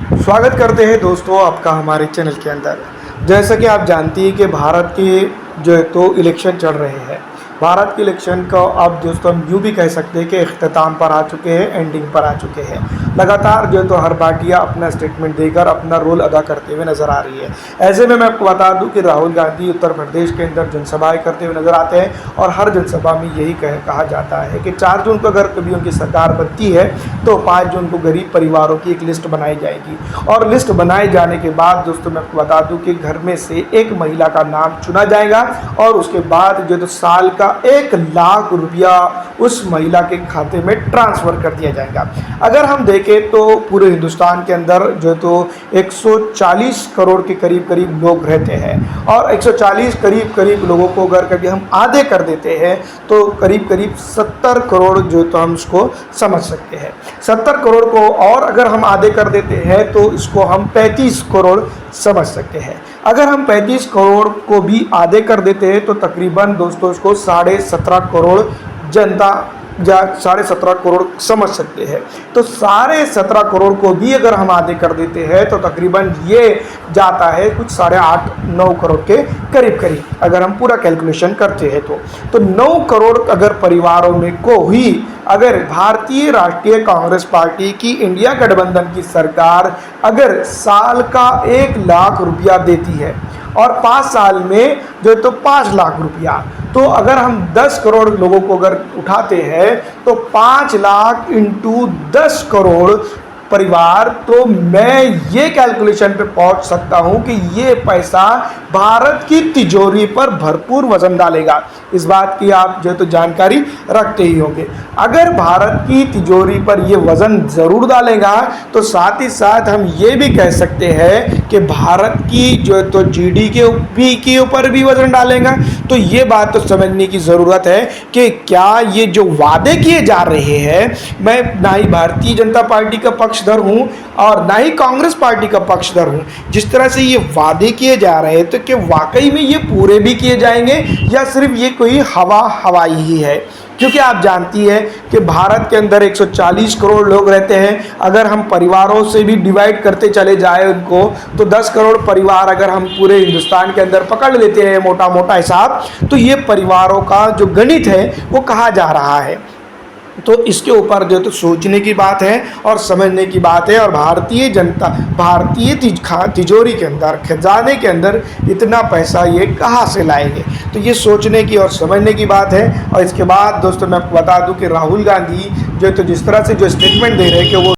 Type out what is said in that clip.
स्वागत करते हैं दोस्तों आपका हमारे चैनल के अंदर। जैसा कि आप जानती हैं कि भारत के जो है तो इलेक्शन चल रहे हैं। भारत के इलेक्शन का अब दोस्तों हम यूँ भी कह सकते हैं कि इख्तिताम पर आ चुके हैं, एंडिंग पर आ चुके हैं। लगातार जो है तो हर पार्टियाँ अपना स्टेटमेंट देकर अपना रोल अदा करते हुए नज़र आ रही है। ऐसे में मैं आपको बता दूं कि राहुल गांधी उत्तर प्रदेश के अंदर जनसभाएं करते हुए नज़र आते हैं और हर जनसभा में यही कहा जाता है कि 4 जून को अगर कभी उनकी सरकार बनती है तो 5 जून को गरीब परिवारों की एक लिस्ट बनाई जाएगी। और लिस्ट बनाए जाने के बाद दोस्तों मैं आपको बता दूं कि घर में से एक महिला का नाम चुना जाएगा और उसके बाद जो तो साल का 1 लाख रुपया उस महिला के खाते में ट्रांसफ़र कर दिया जाएगा। अगर हम देखें तो पूरे हिंदुस्तान के अंदर जो तो 140 करोड़ के करीब लोग रहते हैं और 140 करीब लोगों को अगर कभी हम आधे कर देते हैं तो करीब 70 करोड़ जो तो हम इसको समझ सकते हैं। 70 करोड़ को और अगर हम आधे कर देते हैं तो इसको हम 35 करोड़ समझ सकते हैं। अगर हम 35 करोड़ को भी आधे कर देते हैं तो तकरीबन दोस्तों इसको 17.5 करोड़ जनता या 17.5 करोड़ समझ सकते हैं। तो 17.5 करोड़ को भी अगर हम आधे कर देते हैं तो तकरीबन ये जाता है कुछ 8.5-9 करोड़ के करीब अगर हम पूरा कैलकुलेशन करते हैं तो 9 करोड़ अगर परिवारों में को ही अगर भारतीय राष्ट्रीय कांग्रेस पार्टी की इंडिया गठबंधन की सरकार अगर साल का 1 लाख रुपया देती है और 5 साल में जो तो 5 लाख रुपया, तो अगर हम 10 करोड़ लोगों को अगर उठाते हैं तो 5 लाख इंटू 10 करोड़ परिवार, तो मैं ये कैलकुलेशन पे पहुंच सकता हूं कि ये पैसा भारत की तिजोरी पर भरपूर वजन डालेगा। इस बात की आप जो तो जानकारी रखते ही होंगे। अगर भारत की तिजोरी पर ये वजन ज़रूर डालेगा तो साथ ही साथ हम ये भी कह सकते हैं कि भारत की जो तो जीडीपी के ऊपर भी वजन डालेगा। तो ये बात तो समझने की ज़रूरत है कि क्या ये जो वादे किए जा रहे हैं, मैं ना ही भारतीय जनता पार्टी का पक्षधर हूँ और ना ही कांग्रेस पार्टी का पक्षधर हूँ, जिस तरह से ये वादे किए जा रहे हैं तो क्या वाकई में ये पूरे भी किए जाएंगे या सिर्फ ये कोई हवाई ही है। क्योंकि आप जानती है कि भारत के अंदर 140 करोड़ लोग रहते हैं। अगर हम परिवारों से भी डिवाइड करते चले जाए उनको तो 10 करोड़ परिवार अगर हम पूरे हिंदुस्तान के अंदर पकड़ लेते हैं मोटा हिसाब, तो ये परिवारों का जो गणित है वो कहा जा रहा है। तो इसके ऊपर जो तो सोचने की बात है और समझने की बात है। और भारतीय तिजोरी के अंदर, खजाने के अंदर इतना पैसा ये कहाँ से लाएंगे, तो ये सोचने की और समझने की बात है। और इसके बाद दोस्तों मैं आपको बता दूं कि राहुल गांधी जो तो जिस तरह से जो स्टेटमेंट दे रहे हैं कि वो